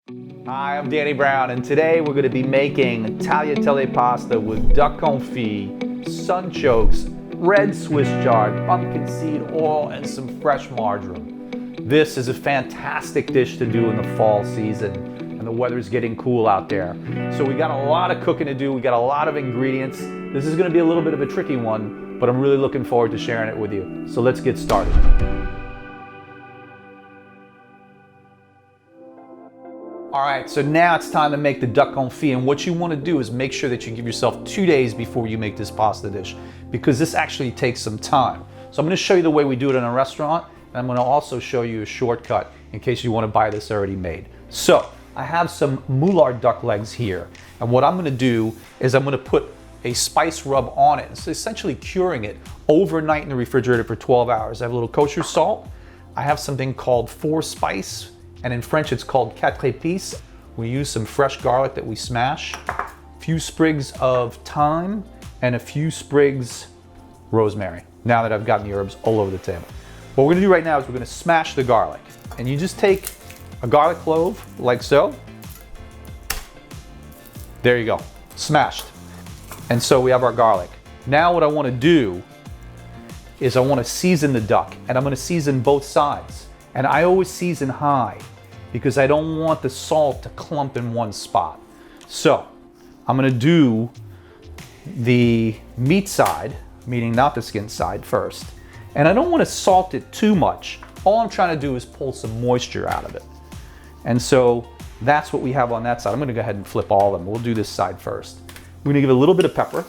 Hi, I'm Danny Brown, and today we're going to be making tagliatelle pasta with duck confit, sunchokes, red Swiss chard, pumpkin seed oil, and some fresh marjoram. This is a fantastic dish to do in the fall season, and the weather's getting cool out there. So we got a lot of cooking to do, we got a lot of ingredients. This is going to be a little bit of a tricky one, but I'm really looking forward to sharing it with you. So let's get started. All right, so now it's time to make the duck confit, and what you want to do is make sure that you give yourself 2 days before you make this pasta dish, because this actually takes some time. So I'm going to show you the way we do it in a restaurant, and I'm going to also show you a shortcut in case you want to buy this already made. So I have some moulard duck legs here, and what I'm going to do is I'm going to put a spice rub on it. It's essentially curing it overnight in the refrigerator for 12 hours. I have a little kosher salt. I have something called 4 spice. And in French, it's called quatre épices. We use some fresh garlic that we smash, a few sprigs of thyme, and a few sprigs rosemary. Now that I've gotten the herbs all over the table. What we're gonna do right now is we're gonna smash the garlic. And you just take a garlic clove, like so. There you go, smashed. And so we have our garlic. Now what I wanna do is I wanna season the duck, and I'm gonna season both sides. And I always season high because I don't want the salt to clump in one spot. So I'm gonna do the meat side, meaning not the skin side first. And I don't wanna salt it too much. All I'm trying to do is pull some moisture out of it. And so that's what we have on that side. I'm gonna go ahead and flip all of them. We'll do this side first. We're gonna give it a little bit of pepper.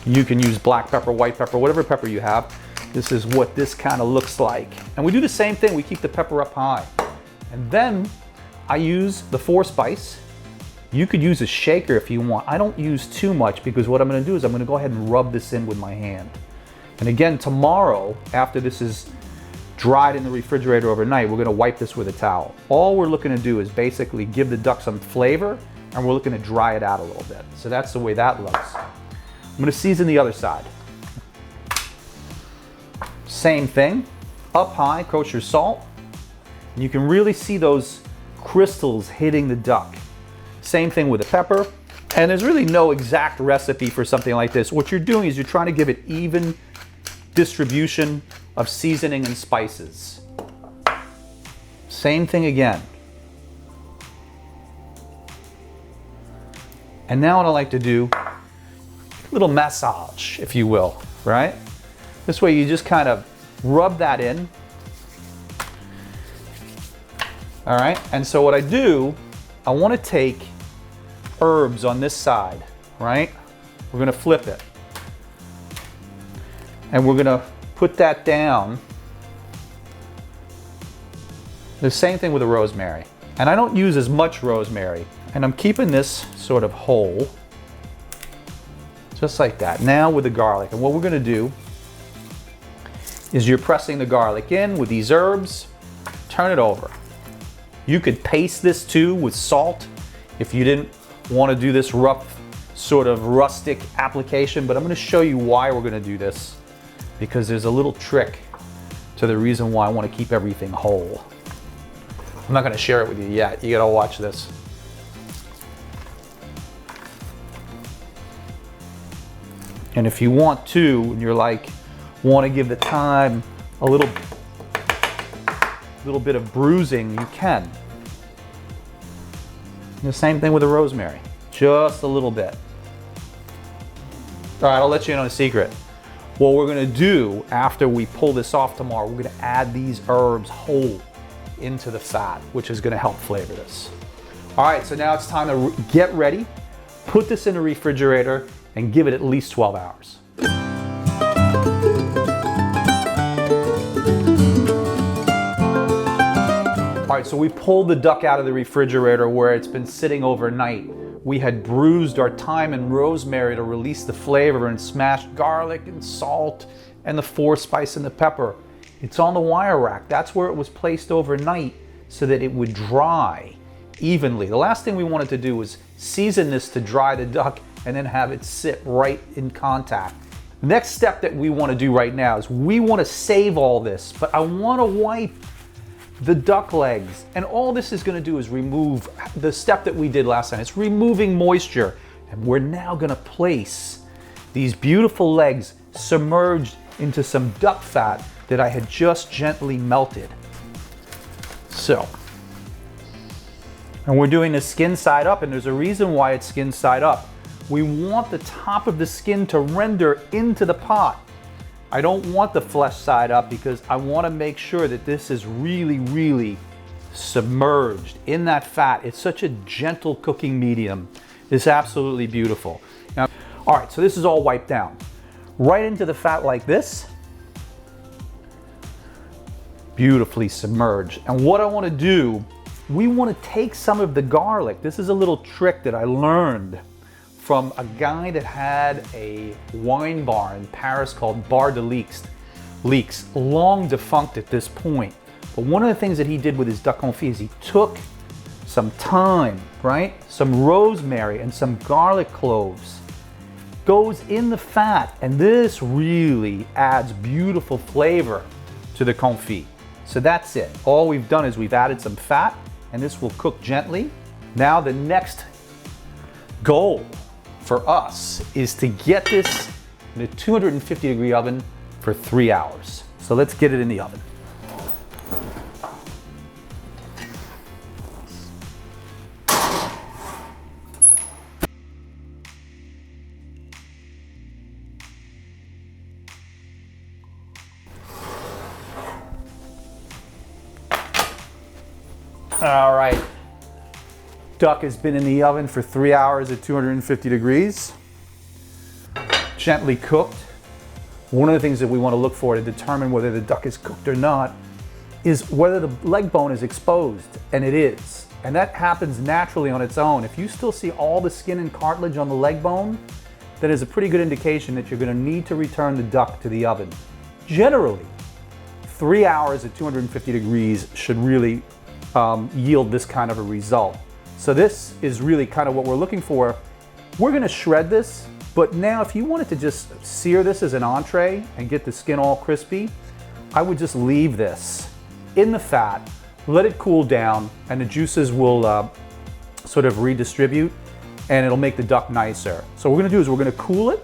You can use black pepper, white pepper, whatever pepper you have. This is what this kind of looks like. And we do the same thing, we keep the pepper up high. And then I use the 4 spice. You could use a shaker if you want. I don't use too much because what I'm gonna do is I'm gonna go ahead and rub this in with my hand. And again, tomorrow, after this is dried in the refrigerator overnight, we're gonna wipe this with a towel. All we're looking to do is basically give the duck some flavor, and we're looking to dry it out a little bit. So that's the way that looks. I'm gonna season the other side. Same thing, up high, kosher salt. And you can really see those crystals hitting the duck. Same thing with the pepper. And there's really no exact recipe for something like this. What you're doing is you're trying to give it even distribution of seasoning and spices. Same thing again. And now what I like to do, a little massage, if you will, right? This way you just kind of rub that in. All right, and so what I do, I want to take herbs on this side, right? We're gonna flip it. And we're gonna put that down. The same thing with the rosemary. And I don't use as much rosemary. And I'm keeping this sort of whole, just like that. Now with the garlic, and what we're gonna do is you're pressing the garlic in with these herbs, turn it over. You could paste this too with salt if you didn't want to do this rough, sort of rustic application, but I'm going to show you why we're going to do this, because there's a little trick to the reason why I want to keep everything whole. I'm not going to share it with you yet. You got to watch this. And if you want to, and you're like, want to give the thyme a little bit of bruising, you can. And the same thing with the rosemary, just a little bit. All right, I'll let you in on a secret. What we're gonna do after we pull this off tomorrow, we're gonna add these herbs whole into the fat, which is gonna help flavor this. All right, so now it's time to get ready, put this in the refrigerator, and give it at least 12 hours. All right, so we pulled the duck out of the refrigerator where it's been sitting overnight. We had bruised our thyme and rosemary to release the flavor and smashed garlic and salt and the 4 spice and the pepper. It's on the wire rack. That's where it was placed overnight so that it would dry evenly. The last thing we wanted to do was season this to dry the duck and then have it sit right in contact. The next step that we want to do right now is we want to save all this, but I want to wipe the duck legs. And all this is gonna do is remove the step that we did last time. It's removing moisture. And we're now gonna place these beautiful legs submerged into some duck fat that I had just gently melted. So, and we're doing the skin side up, and there's a reason why it's skin side up. We want the top of the skin to render into the pot. I don't want the flesh side up because I want to make sure that this is really, really submerged in that fat. It's such a gentle cooking medium. It's absolutely beautiful. Now, all right, so this is all wiped down. Right into the fat like this. Beautifully submerged. And what I want to do, we want to take some of the garlic. This is a little trick that I learned from a guy that had a wine bar in Paris called Bar de Leaks, long defunct at this point. But one of the things that he did with his duck confit is he took some thyme, right? Some rosemary and some garlic cloves. Goes in the fat, and this really adds beautiful flavor to the confit. So that's it. All we've done is we've added some fat, and this will cook gently. Now the next goal for us is to get this in a 250-degree oven for 3 hours. So let's get it in the oven. All right, duck has been in the oven for 3 hours at 250 degrees, gently cooked. One of the things that we want to look for to determine whether the duck is cooked or not is whether the leg bone is exposed, and it is. And that happens naturally on its own. If you still see all the skin and cartilage on the leg bone, that is a pretty good indication that you're going to need to return the duck to the oven. Generally, 3 hours at 250 degrees should really yield this kind of a result. So this is really kind of what we're looking for. We're gonna shred this, but now if you wanted to just sear this as an entree and get the skin all crispy, I would just leave this in the fat, let it cool down, and the juices will sort of redistribute, and it'll make the duck nicer. So what we're gonna do is we're gonna cool it,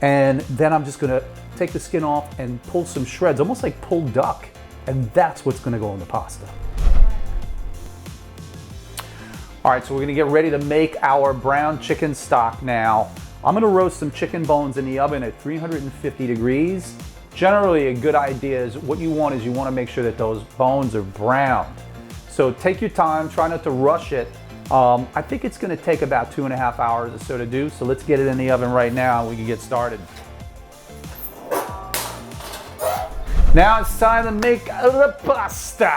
and then I'm just gonna take the skin off and pull some shreds, almost like pulled duck, and that's what's gonna go in the pasta. All right, so we're gonna get ready to make our brown chicken stock now. I'm gonna roast some chicken bones in the oven at 350 degrees. Generally, a good idea is what you want is you wanna make sure that those bones are brown. So take your time, try not to rush it. I think it's gonna take about 2.5 hours or so to do, so let's get it in the oven right now and we can get started. Now it's time to make the pasta.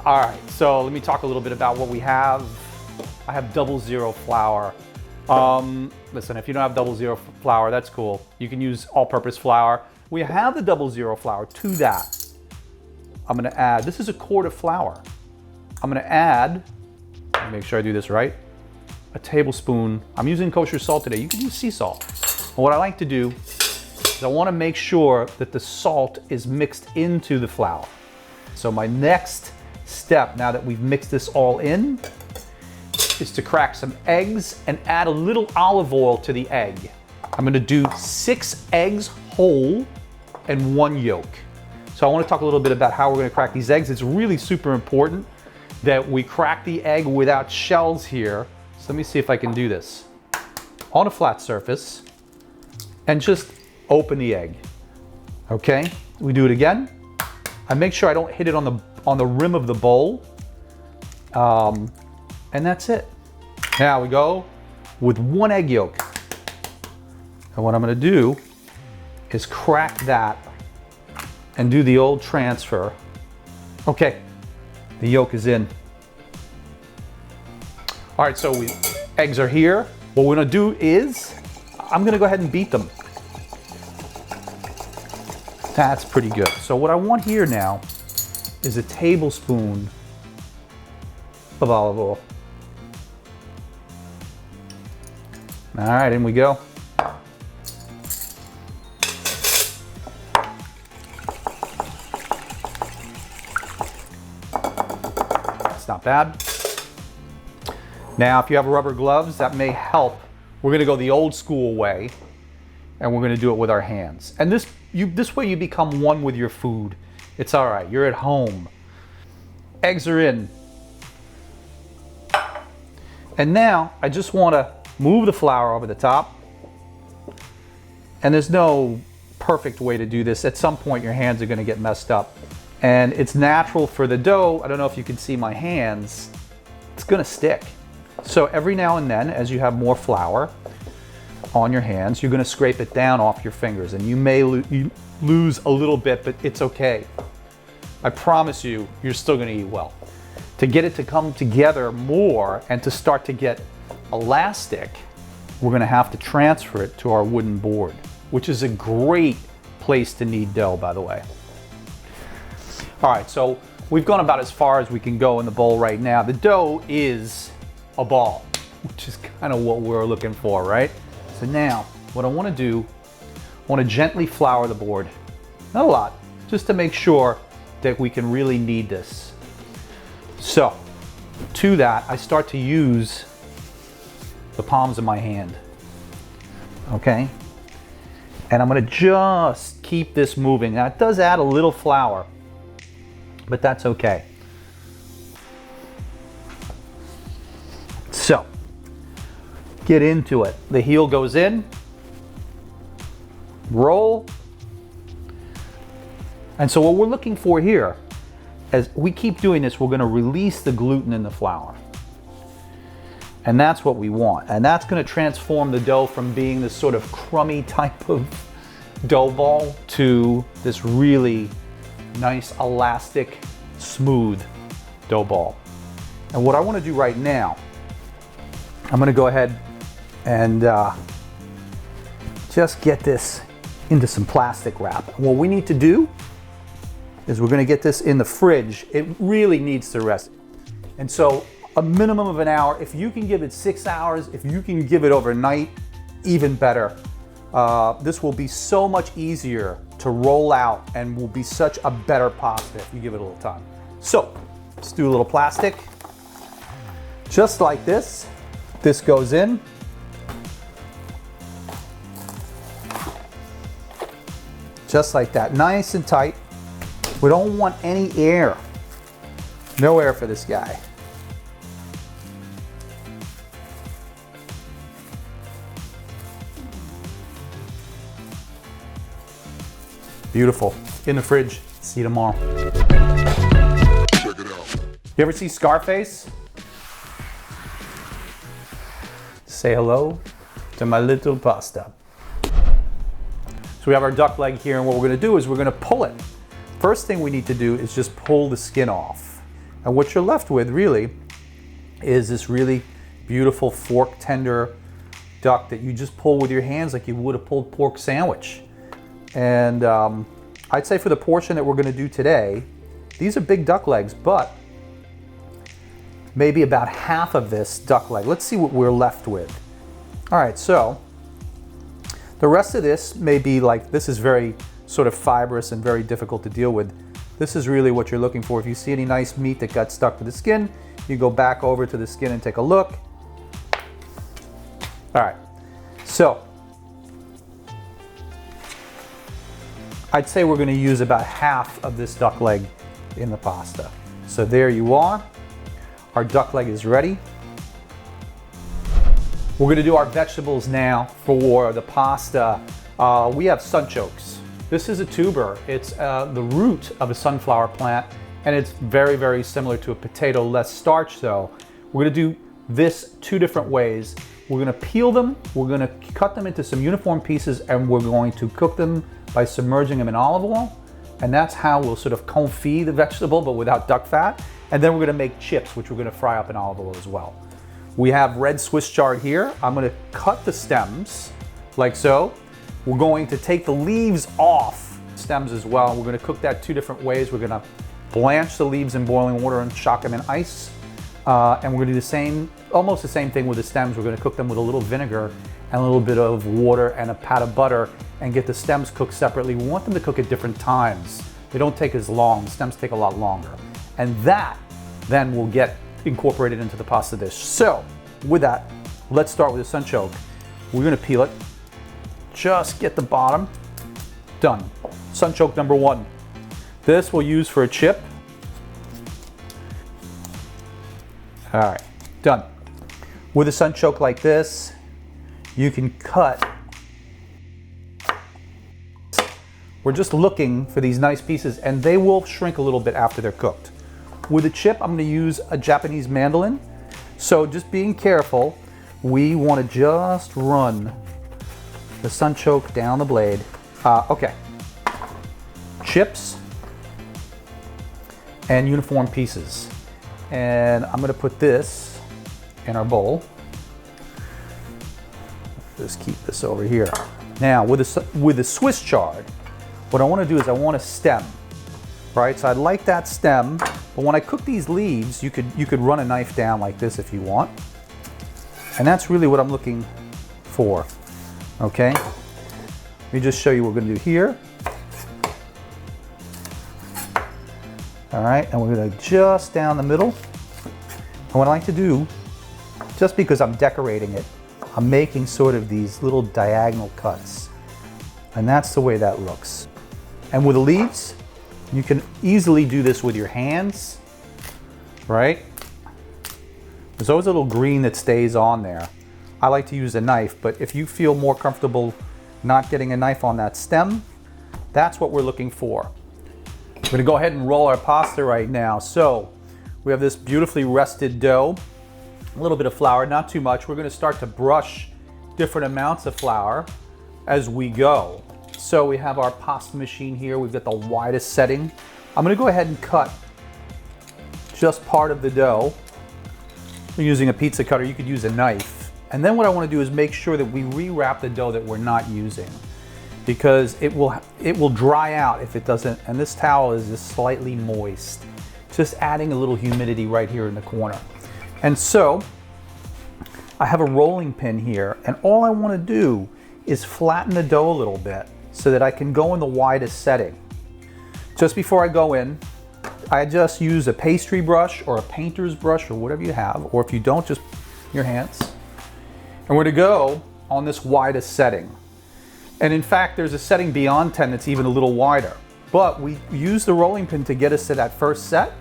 All right, so let me talk a little bit about what we have. I have 00 flour. Listen, if you don't have 00 flour, that's cool. You can use all-purpose flour. We have the 00 flour. To that, I'm gonna add, this is a quart of flour. I'm gonna add, let me make sure I do this right, a tablespoon. I'm using kosher salt today. You can use sea salt. And what I like to do is I wanna make sure that the salt is mixed into the flour. So my next step, now that we've mixed this all in, is to crack some eggs and add a little olive oil to the egg. I'm gonna do 6 eggs whole and 1 yolk. So I wanna talk a little bit about how we're gonna crack these eggs. It's really super important that we crack the egg without shells here. So let me see if I can do this. On a flat surface, and just open the egg. Okay, we do it again. I make sure I don't hit it on the rim of the bowl. And that's it. Now we go with 1 egg yolk. And what I'm gonna do is crack that and do the old transfer. Okay, the yolk is in. All right, so eggs are here. What we're gonna do is, I'm gonna go ahead and beat them. That's pretty good. So what I want here now is a tablespoon of olive oil. All right, in we go. not bad. Now, if you have rubber gloves, that may help. We're gonna go the old school way, and we're gonna do it with our hands. And this way you become one with your food. It's all right, you're at home. Eggs are in. And now, I just wanna move the flour over the top. And there's no perfect way to do this. At some point, your hands are gonna get messed up. And it's natural for the dough, I don't know if you can see my hands, it's gonna stick. So every now and then, as you have more flour on your hands, you're gonna scrape it down off your fingers, and you may lose a little bit, but it's okay. I promise you, you're still gonna eat well. To get it to come together more and to start to get elastic, we're gonna have to transfer it to our wooden board, which is a great place to knead dough, by the way. All right, so we've gone about as far as we can go in the bowl right now. The dough is a ball, which is kind of what we're looking for, right? So now, what I want to do, I want to gently flour the board. Not a lot, just to make sure that we can really knead this. So, to that, I start to use the palms of my hand, okay? And I'm going to just keep this moving. Now, it does add a little flour, but that's okay. So, get into it. The heel goes in, roll. And so what we're looking for here, as we keep doing this, we're gonna release the gluten in the flour. And that's what we want. And that's gonna transform the dough from being this sort of crummy type of dough ball to this really nice, elastic, smooth dough ball. And what I wanna do right now, I'm gonna go ahead and just get this into some plastic wrap. What we need to do is we're gonna get this in the fridge. It really needs to rest. And so a minimum of an hour, if you can give it 6 hours, if you can give it overnight, even better. This will be so much easier to roll out and will be such a better pasta if you give it a little time. So let's do a little plastic. Just like this. This goes in. Just like that, nice and tight. We don't want any air. No air for this guy. Beautiful. In the fridge. See you tomorrow. Check it out. You ever see Scarface? Say hello to my little pasta. So we have our duck leg here, and what we're gonna do is we're gonna pull it. First thing we need to do is just pull the skin off. And what you're left with really is this really beautiful fork tender duck that you just pull with your hands like you would a pulled pork sandwich. And I'd say for the portion that we're gonna do today, these are big duck legs, but maybe about half of this duck leg. Let's see what we're left with. All right, so the rest of this may be like, this is very sort of fibrous and very difficult to deal with. This is really what you're looking for. If you see any nice meat that got stuck to the skin, you go back over to the skin and take a look. All right, so I'd say we're gonna use about half of this duck leg in the pasta. So there you are. Our duck leg is ready. We're gonna do our vegetables now for the pasta. We have sunchokes. This is a tuber. It's the root of a sunflower plant, and it's very, very similar to a potato, less starch though. We're gonna do this 2 different ways. We're gonna peel them, we're gonna cut them into some uniform pieces, and we're going to cook them by submerging them in olive oil. And that's how we'll sort of confit the vegetable, but without duck fat. And then we're gonna make chips, which we're gonna fry up in olive oil as well. We have red Swiss chard here. I'm gonna cut the stems like so. We're going to take the leaves off stems as well. We're gonna cook that 2 different ways. We're gonna blanch the leaves in boiling water and shock them in ice. And we're gonna do the same, almost the same thing with the stems. We're gonna cook them with a little vinegar and a little bit of water and a pat of butter and get the stems cooked separately. We want them to cook at different times. They don't take as long, the stems take a lot longer. And that then will get incorporate it into the pasta dish. So with that, let's start with the sunchoke. We're gonna peel it. Just get the bottom. Done. Sunchoke number 1. This we'll use for a chip. All right, done. With a sunchoke like this, you can cut. We're just looking for these nice pieces, and they will shrink a little bit after they're cooked. With a chip, I'm gonna use a Japanese mandolin. So just being careful, we wanna just run the sunchoke down the blade. Okay, chips and uniform pieces. And I'm gonna put this in our bowl. Just keep this over here. Now with the Swiss chard, what I wanna do is I want a stem, right? So I'd like that stem, but when I cook these leaves, you could run a knife down like this if you want. And that's really what I'm looking for, okay? Let me just show you what we're gonna do here. All right, and we're gonna just down the middle. And what I like to do, just because I'm decorating it, I'm making sort of these little diagonal cuts. And that's the way that looks. And with the leaves, you can easily do this with your hands, right? There's always a little green that stays on there. I like to use a knife, but if you feel more comfortable not getting a knife on that stem, that's what we're looking for. We're gonna go ahead and roll our pasta right now. So we have this beautifully rested dough, a little bit of flour, not too much. We're gonna start to brush different amounts of flour as we go. So we have our pasta machine here. We've got the widest setting. I'm gonna go ahead and cut just part of the dough. We're using a pizza cutter. You could use a knife. And then what I wanna do is make sure that we rewrap the dough that we're not using, because it will dry out if it doesn't, and this towel is just slightly moist. Just adding a little humidity right here in the corner. And so, I have a rolling pin here, and all I wanna do is flatten the dough a little bit so that I can go in the widest setting. Just before I go in, I just use a pastry brush or a painter's brush or whatever you have, or if you don't, just your hands. And we're gonna go on this widest setting. And in fact, there's a setting beyond 10 that's even a little wider. But we use the rolling pin to get us to that first set.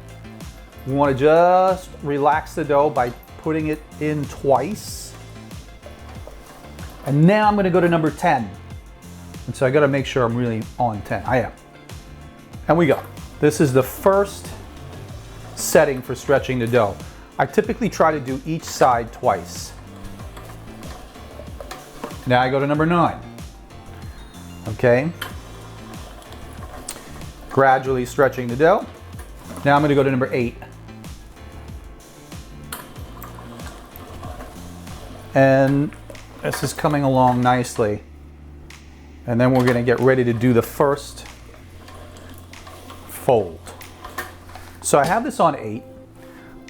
We want to just relax the dough by putting it in twice. And now I'm going to go to number 10. And so I got to make sure I'm really on 10. I am. And we go. This is the first setting for stretching the dough. I typically try to do each side twice. Now I go to number 9. Okay. Gradually stretching the dough. Now I'm going to go to number 8. And this is coming along nicely. And then we're going to get ready to do the first fold. So I have this on 8.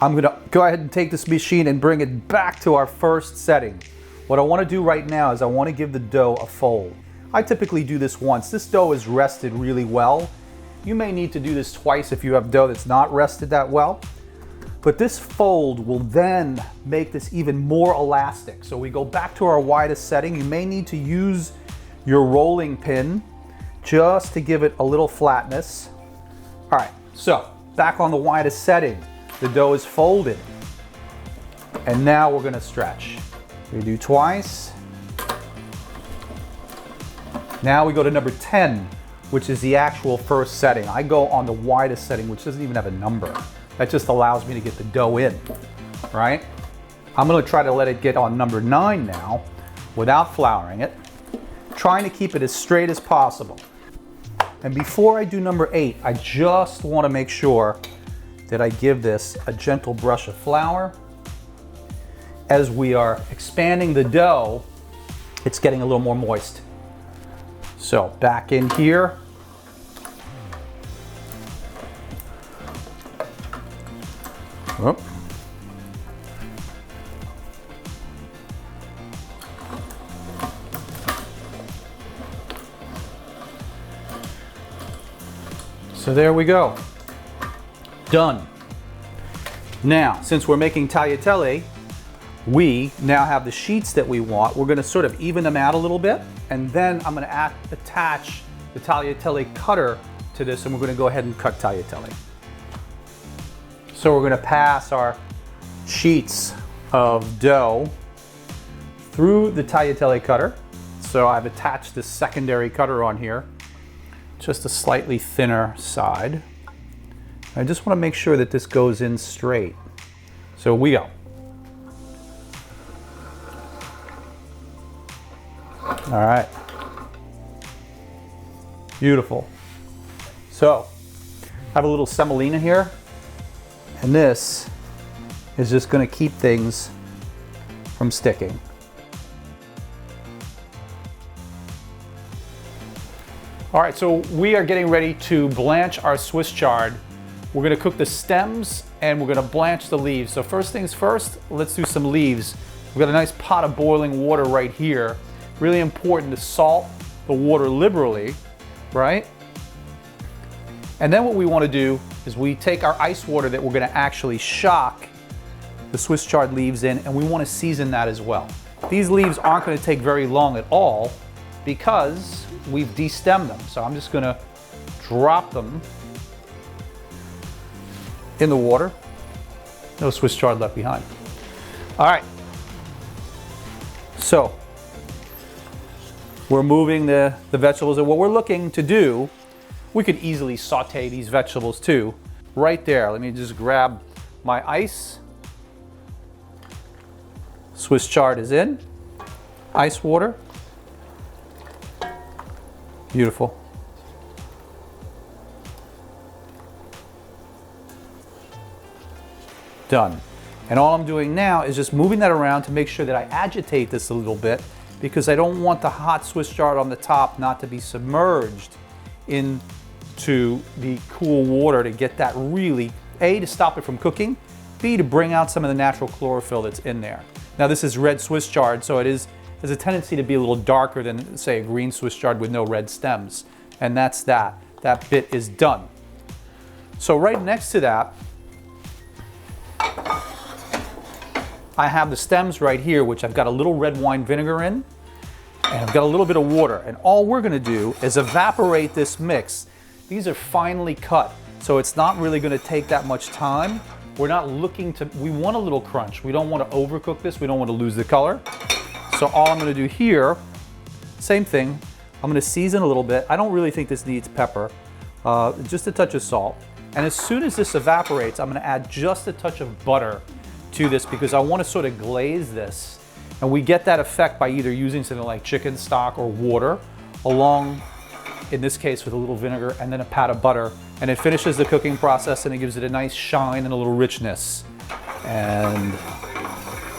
I'm going to go ahead and take this machine and bring it back to our first setting. What I want to do right now is I want to give the dough a fold. I typically do this once. This dough is rested really well. You may need to do this twice if you have dough that's not rested that well. But this fold will then make this even more elastic. So we go back to our widest setting. You may need to use your rolling pin just to give it a little flatness. All right, so back on the widest setting. The dough is folded. And now we're gonna stretch. We do twice. Now we go to number 10, which is the actual first setting. I go on the widest setting, which doesn't even have a number. That just allows me to get the dough in, right? I'm gonna try to let it get on number 9 now without flouring it, trying to keep it as straight as possible. And before I do number 8, I just wanna make sure that I give this a gentle brush of flour. As we are expanding the dough, it's getting a little more moist. So back in here. Oh. So there we go. Done. Now, since we're making tagliatelle, we now have the sheets that we want. We're gonna sort of even them out a little bit, and then I'm gonna attach the tagliatelle cutter to this, and we're gonna go ahead and cut tagliatelle. So we're gonna pass our sheets of dough through the tagliatelle cutter. So I've attached this secondary cutter on here, just a slightly thinner side. I just want to make sure that this goes in straight. So we go. All right. Beautiful. So I have a little semolina here, and this is just going to keep things from sticking. All right, so we are getting ready to blanch our Swiss chard. We're gonna cook the stems and we're gonna blanch the leaves. So first things first, let's do some leaves. We've got a nice pot of boiling water right here. Really important to salt the water liberally, right? And then what we wanna do is we take our ice water that we're gonna actually shock the Swiss chard leaves in, and we wanna season that as well. These leaves aren't gonna take very long at all because we've destemmed them. So I'm just gonna drop them in the water. No Swiss chard left behind. All right. So we're moving the vegetables, and what we're looking to do, we could easily saute these vegetables too. Right there, let me just grab my ice. Swiss chard is in. Ice water. Beautiful. Done. And all I'm doing now is just moving that around to make sure that I agitate this a little bit, because I don't want the hot Swiss chard on the top not to be submerged into the cool water, to get that really, A, to stop it from cooking, B, to bring out some of the natural chlorophyll that's in there. Now this is red Swiss chard, so there's a tendency to be a little darker than, say, a green Swiss chard with no red stems. And that's that. That bit is done. So right next to that, I have the stems right here, which I've got a little red wine vinegar in, and I've got a little bit of water. And all we're gonna do is evaporate this mix. These are finely cut, so it's not really gonna take that much time. We're not looking to, we want a little crunch. We don't wanna overcook this. We don't wanna lose the color. So all I'm gonna do here, same thing. I'm gonna season a little bit. I don't really think this needs pepper, just a touch of salt. And as soon as this evaporates, I'm gonna add just a touch of butter to this, because I wanna sort of glaze this. And we get that effect by either using something like chicken stock or water, along, in this case, with a little vinegar and then a pat of butter. And it finishes the cooking process, and it gives it a nice shine and a little richness. And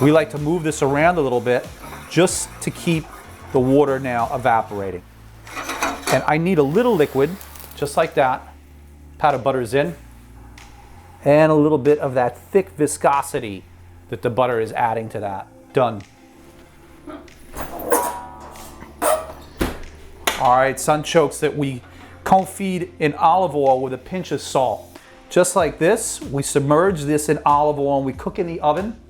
we like to move this around a little bit just to keep the water now evaporating. And I need a little liquid, just like that. Pat of butter is in. And a little bit of that thick viscosity that the butter is adding to that. Done. All right, sunchokes that we confit in olive oil with a pinch of salt. Just like this, we submerge this in olive oil and we cook in the oven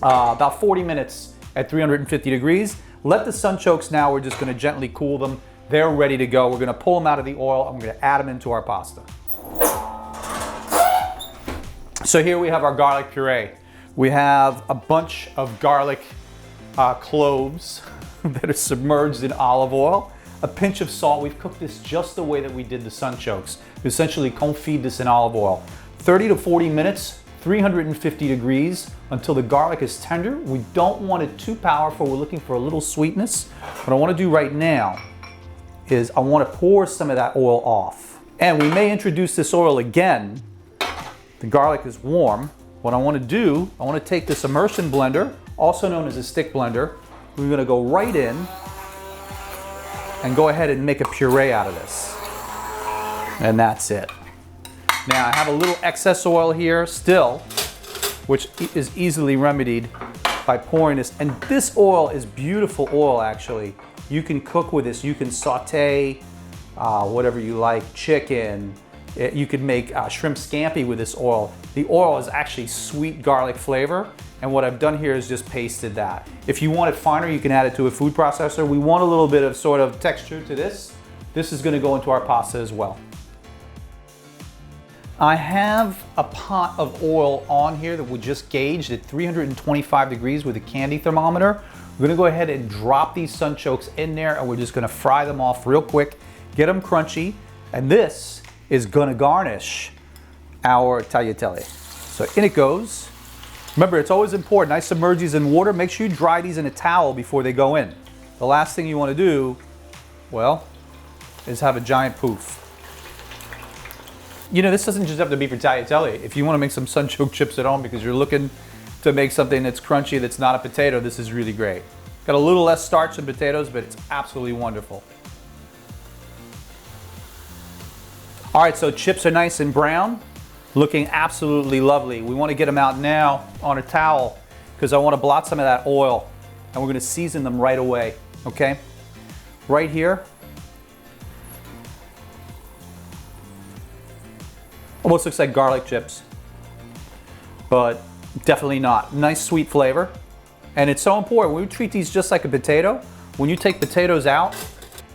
about 40 minutes at 350 degrees. Let the sunchokes now, we're just gonna gently cool them. They're ready to go. We're gonna pull them out of the oil and we're gonna add them into our pasta. So here we have our garlic puree. We have a bunch of garlic cloves that are submerged in olive oil, a pinch of salt. We've cooked this just the way that we did the sunchokes. We essentially confit this in olive oil. 30 to 40 minutes, 350 degrees until the garlic is tender. We don't want it too powerful. We're looking for a little sweetness. What I want to do right now is I want to pour some of that oil off. And we may introduce this oil again. The garlic is warm. What I want to do, I want to take this immersion blender, also known as a stick blender. We're going to go right in and go ahead and make a puree out of this. And that's it. Now I have a little excess oil here still, which is easily remedied by pouring this. And this oil is beautiful oil, actually. You can cook with this. You can saute whatever you like, chicken. You could make shrimp scampi with this oil. The oil is actually sweet garlic flavor, and what I've done here is just pasted that. If you want it finer, you can add it to a food processor. We want a little bit of sort of texture to this. This is gonna go into our pasta as well. I have a pot of oil on here that we just gauged at 325 degrees with a candy thermometer. We're gonna go ahead and drop these sunchokes in there, and we're just gonna fry them off real quick, get them crunchy, and this is gonna garnish our tagliatelle. So in it goes. Remember, it's always important, I submerge these in water. Make sure you dry these in a towel before they go in. The last thing you wanna do, well, is have a giant poof. You know, this doesn't just have to be for tagliatelle. If you wanna make some sunchoke chips at home because you're looking to make something that's crunchy that's not a potato, this is really great. Got a little less starch than potatoes, but it's absolutely wonderful. All right, so chips are nice and brown, looking absolutely lovely. We want to get them out now on a towel because I want to blot some of that oil, and we're going to season them right away, okay? Right here. Almost looks like garlic chips, but definitely not. Nice sweet flavor. And it's so important, we treat these just like a potato. When you take potatoes out,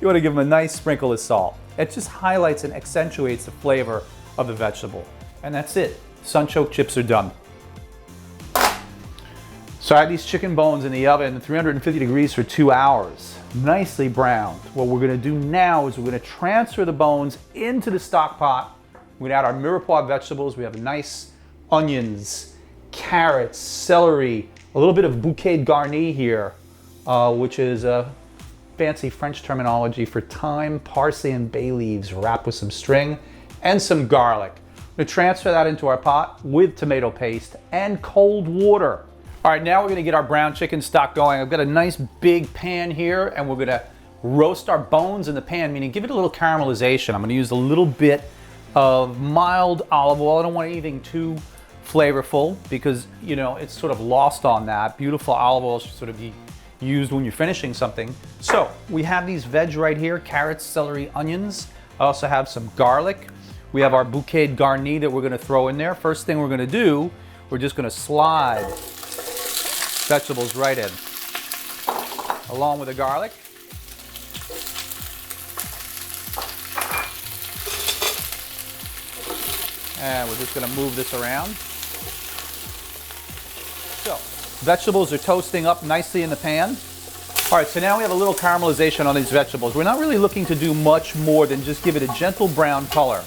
you want to give them a nice sprinkle of salt. It just highlights and accentuates the flavor of the vegetable. And that's it. Sunchoke chips are done. So I have these chicken bones in the oven at 350 degrees for 2 hours. Nicely browned. What we're going to do now is we're going to transfer the bones into the stock pot. We're going to add our mirepoix vegetables. We have nice onions, carrots, celery, a little bit of bouquet garni here, which is a fancy French terminology for thyme, parsley, and bay leaves wrapped with some string and some garlic. We're going to transfer that into our pot with tomato paste and cold water. All right, now we're going to get our brown chicken stock going. I've got a nice big pan here, and we're going to roast our bones in the pan, meaning give it a little caramelization. I'm going to use a little bit of mild olive oil. I don't want anything too flavorful because, you know, it's sort of lost on that. Beautiful olive oil should sort of be used when you're finishing something. So we have these veg right here, carrots, celery, onions. I also have some garlic. We have our bouquet garni that we're going to throw in there. First thing we're going to do, we're just going to slide vegetables right in, along with the garlic. And we're just going to move this around. So, vegetables are toasting up nicely in the pan. All right, so now we have a little caramelization on these vegetables. We're not really looking to do much more than just give it a gentle brown color.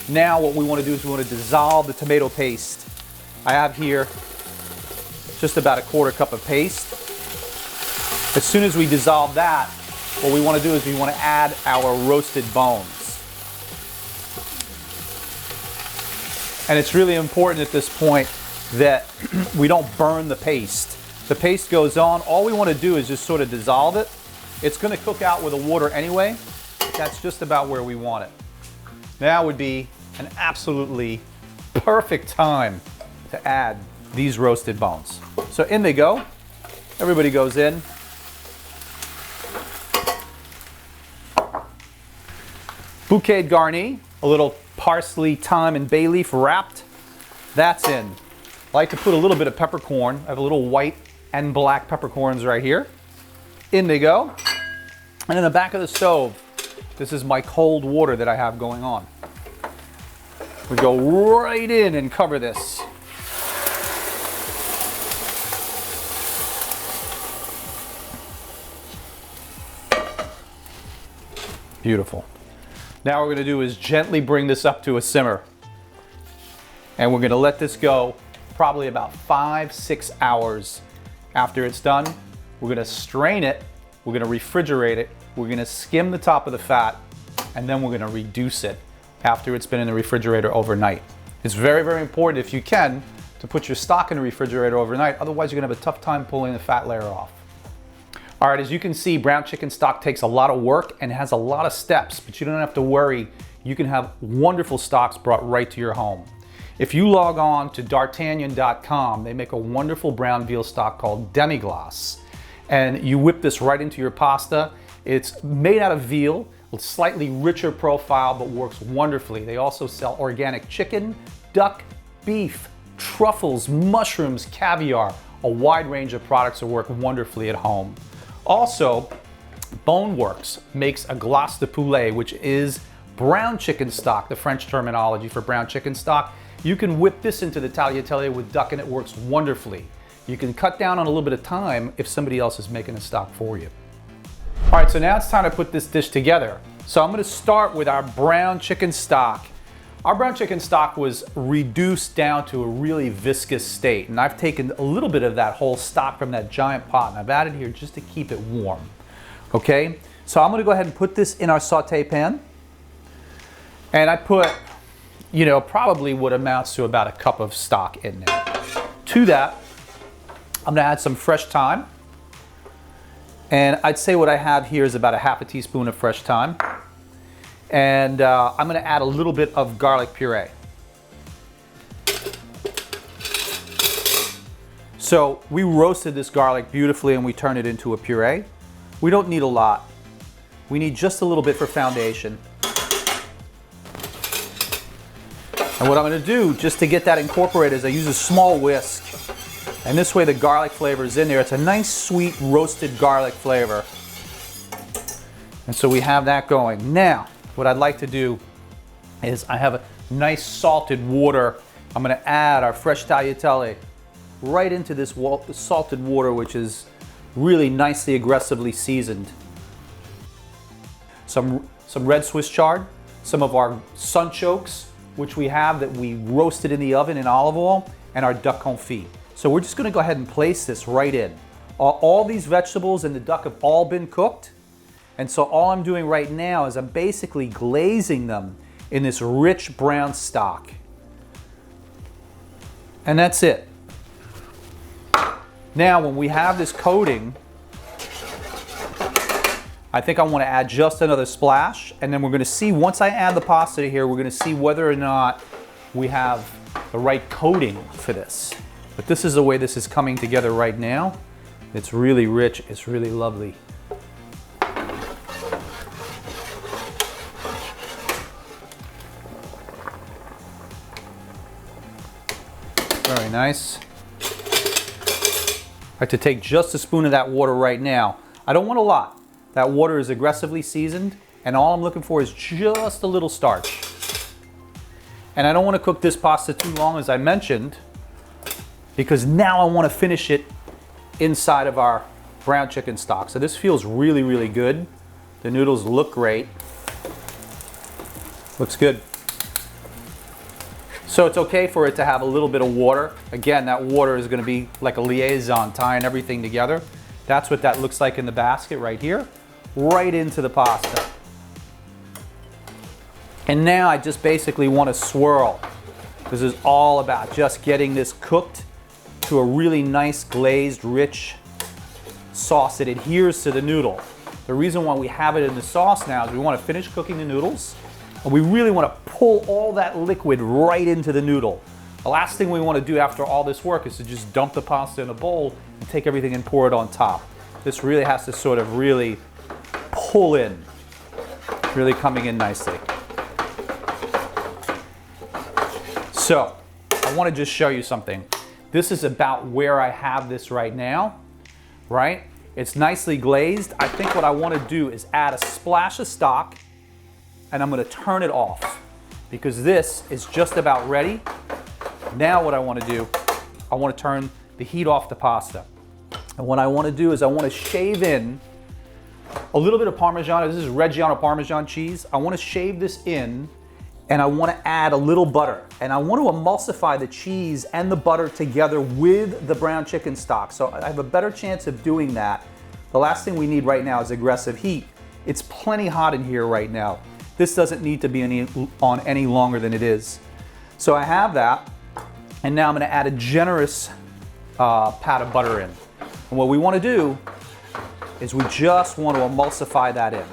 Now what we want to do is we want to dissolve the tomato paste. I have here just about a quarter cup of paste. As soon as we dissolve that, what we want to do is we want to add our roasted bones. And it's really important at this point that we don't burn the paste. The paste goes on. All we want to do is just sort of dissolve it. It's going to cook out with the water anyway. That's just about where we want it. Now would be an absolutely perfect time to add these roasted bones. So in they go. Everybody goes in. Bouquet garni, a little parsley, thyme, and bay leaf wrapped. That's in. I like to put a little bit of peppercorn. I have a little white and black peppercorns right here. In they go. And in the back of the stove, this is my cold water that I have going on. We go right in and cover this. Beautiful. Now what we're going to do is gently bring this up to a simmer. And we're going to let this go probably about 5-6 hours. After it's done, we're going to strain it, we're going to refrigerate it, we're going to skim the top of the fat, and then we're going to reduce it after it's been in the refrigerator overnight. It's very, very important, if you can, to put your stock in the refrigerator overnight. Otherwise, you're going to have a tough time pulling the fat layer off. All right, as you can see, brown chicken stock takes a lot of work and has a lot of steps, but you don't have to worry. You can have wonderful stocks brought right to your home. If you log on to d'Artagnan.com, they make a wonderful brown veal stock called demi-glace. And you whip this right into your pasta. It's made out of veal, a slightly richer profile, but works wonderfully. They also sell organic chicken, duck, beef, truffles, mushrooms, caviar, a wide range of products that work wonderfully at home. Also, Boneworks makes a glace de poulet, which is brown chicken stock, the French terminology for brown chicken stock. You can whip this into the tagliatelle with duck and it works wonderfully. You can cut down on a little bit of time if somebody else is making a stock for you. All right, so now it's time to put this dish together. So I'm gonna start with our brown chicken stock. Our brown chicken stock was reduced down to a really viscous state, and I've taken a little bit of that whole stock from that giant pot and I've added here just to keep it warm. Okay, so I'm gonna go ahead and put this in our saute pan. And I put, you know, probably what amounts to about a cup of stock in there. To that, I'm gonna add some fresh thyme. And I'd say what I have here is about a half a teaspoon of fresh thyme. And I'm gonna add a little bit of garlic puree. So we roasted this garlic beautifully and we turned it into a puree. We don't need a lot. We need just a little bit for foundation. And what I'm gonna do, just to get that incorporated, is I use a small whisk. And this way the garlic flavor is in there. It's a nice, sweet, roasted garlic flavor. And so we have that going. Now, what I'd like to do is I have a nice salted water. I'm gonna add our fresh tagliatelle right into this salted water, which is really nicely, aggressively seasoned. Some red Swiss chard, some of our sunchokes, which we have that we roasted in the oven in olive oil, and our duck confit. So we're just gonna go ahead and place this right in. All these vegetables and the duck have all been cooked. And so all I'm doing right now is I'm basically glazing them in this rich brown stock. And that's it. Now, when we have this coating, I think I wanna add just another splash, and then we're gonna see, once I add the pasta here, we're gonna see whether or not we have the right coating for this. But this is the way this is coming together right now. It's really rich, it's really lovely. Very nice. I like to take just a spoon of that water right now. I don't want a lot. That water is aggressively seasoned, and all I'm looking for is just a little starch. And I don't want to cook this pasta too long, as I mentioned, because now I want to finish it inside of our brown chicken stock. So this feels really, really good. The noodles look great. Looks good. So it's okay for it to have a little bit of water. Again, that water is going to be like a liaison, tying everything together. That's what that looks like in the basket right here, right into the pasta. And now I just basically want to swirl. This is all about just getting this cooked to a really nice glazed, rich sauce that adheres to the noodle. The reason why we have it in the sauce now is we want to finish cooking the noodles, and we really want to pull all that liquid right into the noodle. The last thing we want to do after all this work is to just dump the pasta in a bowl and take everything and pour it on top. This really has to sort of really pull in, really coming in nicely. So, I want to just show you something. This is about where I have this right now, right? It's nicely glazed. I think what I want to do is add a splash of stock, and I'm going to turn it off because this is just about ready. Now what I want to do, I want to turn the heat off the pasta. And what I want to do is I want to shave in a little bit of Parmesan. This is Reggiano Parmesan cheese. I want to shave this in, and I want to add a little butter. And I want to emulsify the cheese and the butter together with the brown chicken stock. So I have a better chance of doing that. The last thing we need right now is aggressive heat. It's plenty hot in here right now. This doesn't need to be on any longer than it is. So I have that, and now I'm going to add a generous pat of butter in. And what we want to do is we just want to emulsify that in.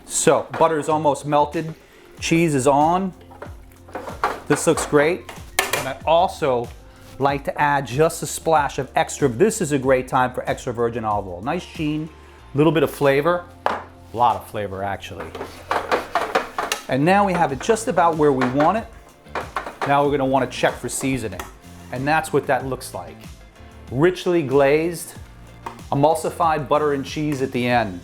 So butter is almost melted, cheese is on. This looks great. And I also like to add just a splash of extra. This is a great time for extra virgin olive oil. Nice sheen, a little bit of flavor, a lot of flavor actually. And now we have it just about where we want it. Now we're gonna wanna check for seasoning. And that's what that looks like. Richly glazed, emulsified butter and cheese at the end.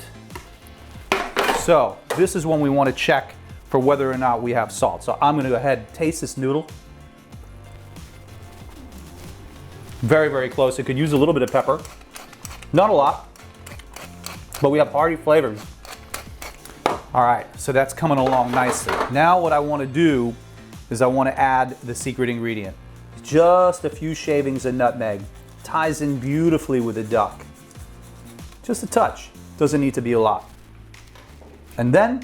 So this is when we wanna check for whether or not we have salt. So I'm gonna go ahead and taste this noodle. Very, very close. It could use a little bit of pepper. Not a lot, but we have hearty flavors. All right, so that's coming along nicely. Now what I want to do is I want to add the secret ingredient. Just a few shavings of nutmeg. Ties in beautifully with the duck. Just a touch. Doesn't need to be a lot. And then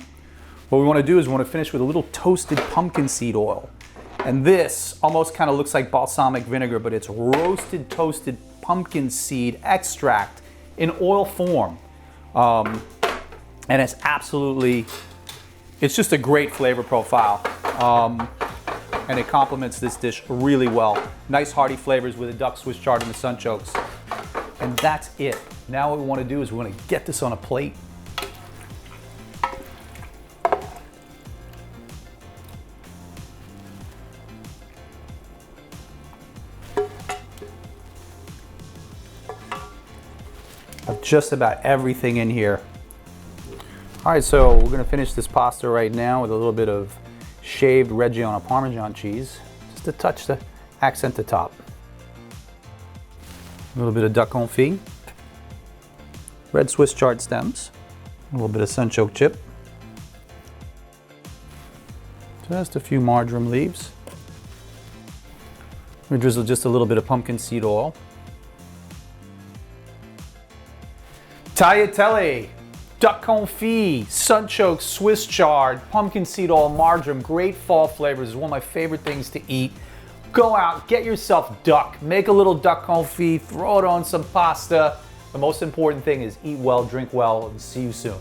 what we want to do is we want to finish with a little toasted pumpkin seed oil. And this almost kind of looks like balsamic vinegar, but it's roasted, toasted pumpkin seed extract in oil form. And it's absolutely, it's just a great flavor profile. And it complements this dish really well. Nice hearty flavors with the duck, Swiss chard, and the sunchokes. And that's it. Now what we want to do is we want to get this on a plate. Of just about everything in here. All right, so we're gonna finish this pasta right now with a little bit of shaved Reggiano Parmesan cheese, just a touch to accent the top. A little bit of duck confit, red Swiss chard stems, a little bit of sunchoke chip, just a few marjoram leaves. We drizzle just a little bit of pumpkin seed oil. Tagliatelle, duck confit, sunchoke, Swiss chard, pumpkin seed oil, marjoram, great fall flavors. It's one of my favorite things to eat. Go out, get yourself duck, make a little duck confit, throw it on some pasta. The most important thing is eat well, drink well, and see you soon.